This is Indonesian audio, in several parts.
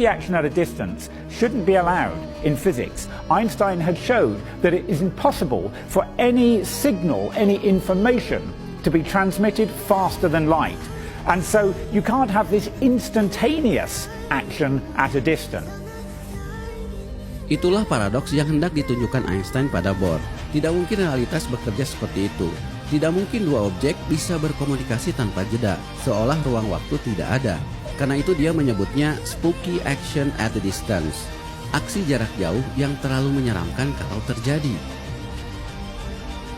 The action at a distance shouldn't be allowed in physics. Einstein had showed that it is impossible for any signal, any information to be transmitted faster than light. And so you can't have this instantaneous action at a distance. Itulah paradoks yang hendak ditunjukkan Einstein pada Bohr. Tidak mungkin realitas bekerja seperti itu. Tidak mungkin dua objek bisa berkomunikasi tanpa jeda, seolah ruang waktu tidak ada. Karena itu dia menyebutnya spooky action at a distance, aksi jarak jauh yang terlalu menyeramkan kalau terjadi.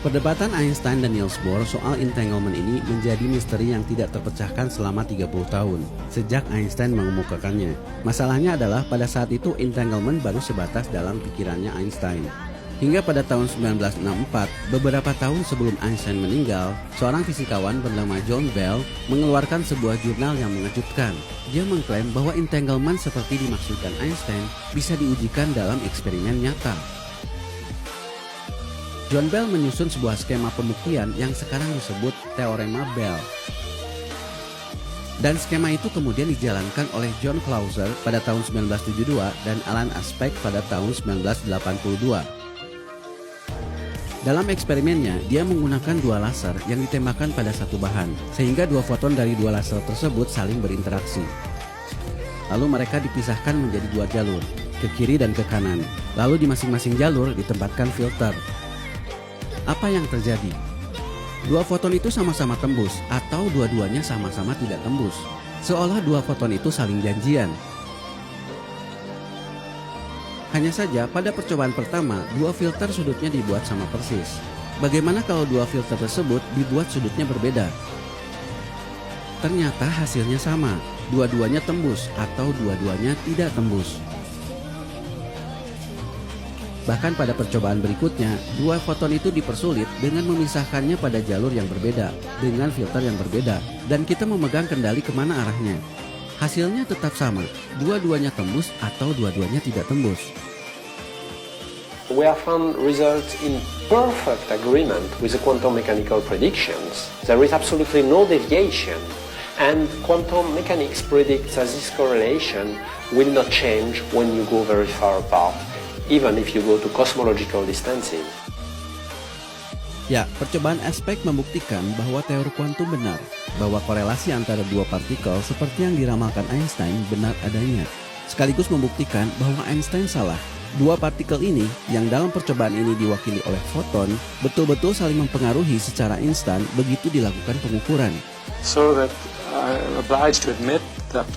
Perdebatan Einstein dan Niels Bohr soal entanglement ini menjadi misteri yang tidak terpecahkan selama 30 tahun, sejak Einstein mengemukakannya. Masalahnya adalah pada saat itu entanglement baru sebatas dalam pikirannya Einstein. Hingga pada tahun 1964, beberapa tahun sebelum Einstein meninggal, seorang fisikawan bernama John Bell mengeluarkan sebuah jurnal yang mengejutkan. Dia mengklaim bahwa entanglement seperti dimaksudkan Einstein bisa diujikan dalam eksperimen nyata. John Bell menyusun sebuah skema pembuktian yang sekarang disebut Teorema Bell. Dan skema itu kemudian dijalankan oleh John Clauser pada tahun 1972 dan Alan Aspect pada tahun 1982. Dalam eksperimennya, dia menggunakan dua laser yang ditembakkan pada satu bahan, sehingga dua foton dari dua laser tersebut saling berinteraksi. Lalu mereka dipisahkan menjadi dua jalur, ke kiri dan ke kanan. Lalu di masing-masing jalur ditempatkan filter. Apa yang terjadi? Dua foton itu sama-sama tembus, atau dua-duanya sama-sama tidak tembus. Seolah dua foton itu saling janjian. Hanya saja pada percobaan pertama, dua filter sudutnya dibuat sama persis. Bagaimana kalau dua filter tersebut dibuat sudutnya berbeda? Ternyata hasilnya sama, dua-duanya tembus atau dua-duanya tidak tembus. Bahkan pada percobaan berikutnya, dua foton itu dipersulit dengan memisahkannya pada jalur yang berbeda, dengan filter yang berbeda, dan kita memegang kendali kemana arahnya. Hasilnya tetap sama, dua-duanya tembus atau dua-duanya tidak tembus. We have found results in perfect agreement with the quantum mechanical predictions. There is absolutely no deviation, and quantum mechanics predicts that this correlation will not change when you go very far apart, even if you go to cosmological distancing. Ya, percobaan Aspect membuktikan bahwa teori kuantum benar, bahwa korelasi antara dua partikel seperti yang diramalkan Einstein benar adanya. Sekaligus membuktikan bahwa Einstein salah. Dua partikel ini, yang dalam percobaan ini diwakili oleh foton, betul-betul saling mempengaruhi secara instan begitu dilakukan pengukuran. So that I'm obliged to admit that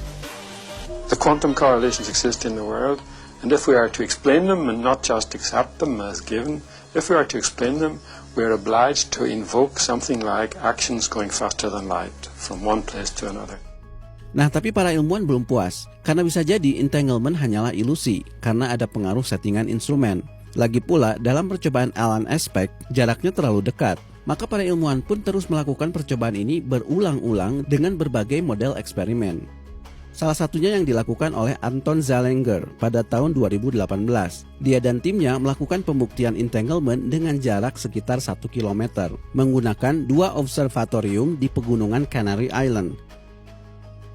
the quantum correlations exist in the world, and if we are to explain them and not just accept them as given, if we are to explain them, we are obliged to invoke something like actions going faster than light from one place to another. Nah, tapi para ilmuwan belum puas, karena bisa jadi entanglement hanyalah ilusi, karena ada pengaruh settingan instrumen. Lagi pula, dalam percobaan Alan Aspect, jaraknya terlalu dekat. Maka para ilmuwan pun terus melakukan percobaan ini berulang-ulang dengan berbagai model eksperimen. Salah satunya yang dilakukan oleh Anton Zeilinger pada tahun 2018. Dia dan timnya melakukan pembuktian entanglement dengan jarak sekitar 1 km, menggunakan dua observatorium di pegunungan Canary Island.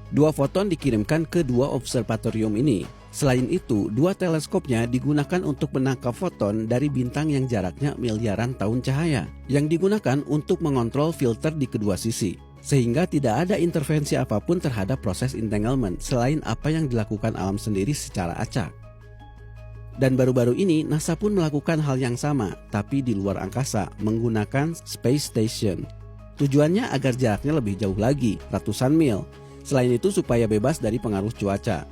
Dua foton dikirimkan ke dua observatorium ini. Selain itu, dua teleskopnya digunakan untuk menangkap foton dari bintang yang jaraknya miliaran tahun cahaya, yang digunakan untuk mengontrol filter di kedua sisi. Sehingga tidak ada intervensi apapun terhadap proses entanglement selain apa yang dilakukan alam sendiri secara acak. Dan baru-baru ini NASA pun melakukan hal yang sama, tapi di luar angkasa menggunakan Space Station. Tujuannya agar jaraknya lebih jauh lagi, ratusan mil. Selain itu supaya bebas dari pengaruh cuaca.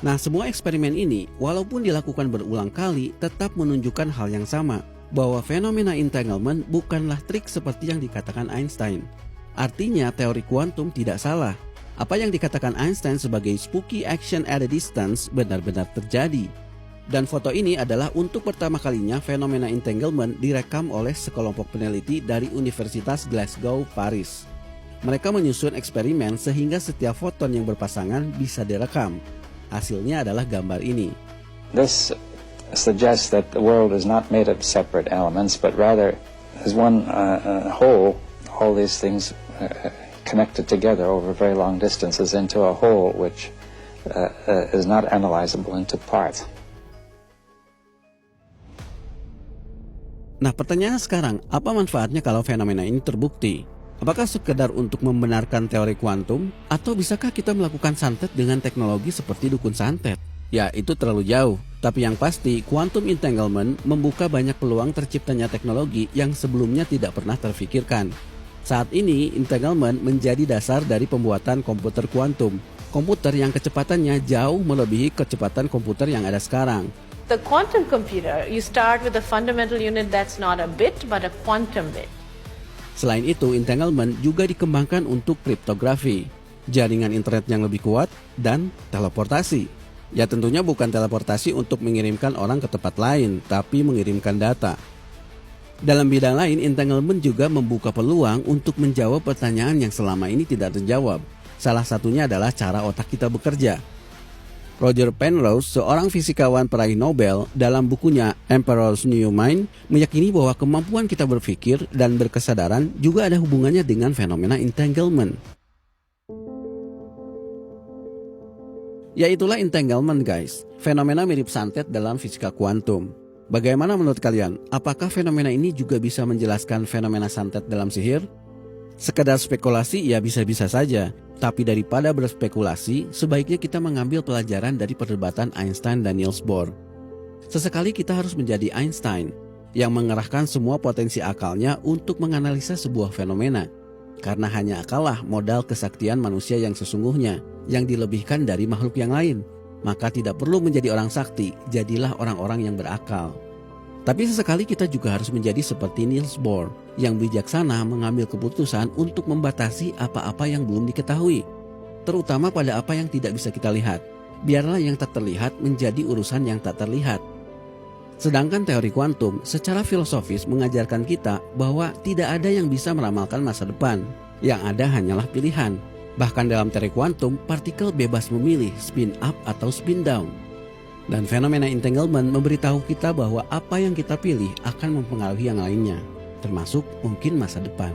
Nah, semua eksperimen ini walaupun dilakukan berulang kali tetap menunjukkan hal yang sama, bahwa fenomena entanglement bukanlah trik seperti yang dikatakan Einstein. Artinya teori kuantum tidak salah. Apa yang dikatakan Einstein sebagai spooky action at a distance benar-benar terjadi. Dan foto ini adalah untuk pertama kalinya fenomena entanglement direkam oleh sekelompok peneliti dari Universitas Glasgow, Paris. Mereka menyusun eksperimen sehingga setiap foton yang berpasangan bisa direkam. Hasilnya adalah gambar ini. This suggests that the world is not made of separate elements, but rather as one whole. All these things connected together over very long distances into a whole which is not analyzable into parts. Nah, pertanyaan sekarang, apa manfaatnya kalau fenomena ini terbukti? Apakah sekedar untuk membenarkan teori kuantum? Atau bisakah kita melakukan santet dengan teknologi seperti dukun santet? Ya, itu terlalu jauh. Tapi yang pasti, quantum entanglement membuka banyak peluang terciptanya teknologi yang sebelumnya tidak pernah terfikirkan. Saat ini, entanglement menjadi dasar dari pembuatan komputer kuantum. Komputer yang kecepatannya jauh melebihi kecepatan komputer yang ada sekarang. The quantum computer, you start with a fundamental unit that's not a bit but a quantum bit. Selain itu, entanglement juga dikembangkan untuk kriptografi, jaringan internet yang lebih kuat, dan teleportasi. Ya tentunya bukan teleportasi untuk mengirimkan orang ke tempat lain, tapi mengirimkan data. Dalam bidang lain, entanglement juga membuka peluang untuk menjawab pertanyaan yang selama ini tidak terjawab. Salah satunya adalah cara otak kita bekerja. Roger Penrose, seorang fisikawan peraih Nobel, dalam bukunya Emperor's New Mind, meyakini bahwa kemampuan kita berpikir dan berkesadaran juga ada hubungannya dengan fenomena entanglement. Ya itulah entanglement guys, fenomena mirip santet dalam fisika kuantum. Bagaimana menurut kalian? Apakah fenomena ini juga bisa menjelaskan fenomena santet dalam sihir? Sekedar spekulasi ya bisa-bisa saja. Tapi daripada berspekulasi, sebaiknya kita mengambil pelajaran dari perdebatan Einstein dan Niels Bohr. Sesekali kita harus menjadi Einstein, yang mengerahkan semua potensi akalnya untuk menganalisa sebuah fenomena. Karena hanya akallah modal kesaktian manusia yang sesungguhnya, yang dilebihkan dari makhluk yang lain. Maka tidak perlu menjadi orang sakti, jadilah orang-orang yang berakal. Tapi sesekali kita juga harus menjadi seperti Niels Bohr, yang bijaksana mengambil keputusan untuk membatasi apa-apa yang belum diketahui, terutama pada apa yang tidak bisa kita lihat. Biarlah yang tak terlihat menjadi urusan yang tak terlihat. Sedangkan teori kuantum secara filosofis mengajarkan kita bahwa tidak ada yang bisa meramalkan masa depan, yang ada hanyalah pilihan. Bahkan dalam teori kuantum, partikel bebas memilih spin up atau spin down. Dan fenomena entanglement memberitahu kita bahwa apa yang kita pilih akan mempengaruhi yang lainnya, termasuk mungkin masa depan.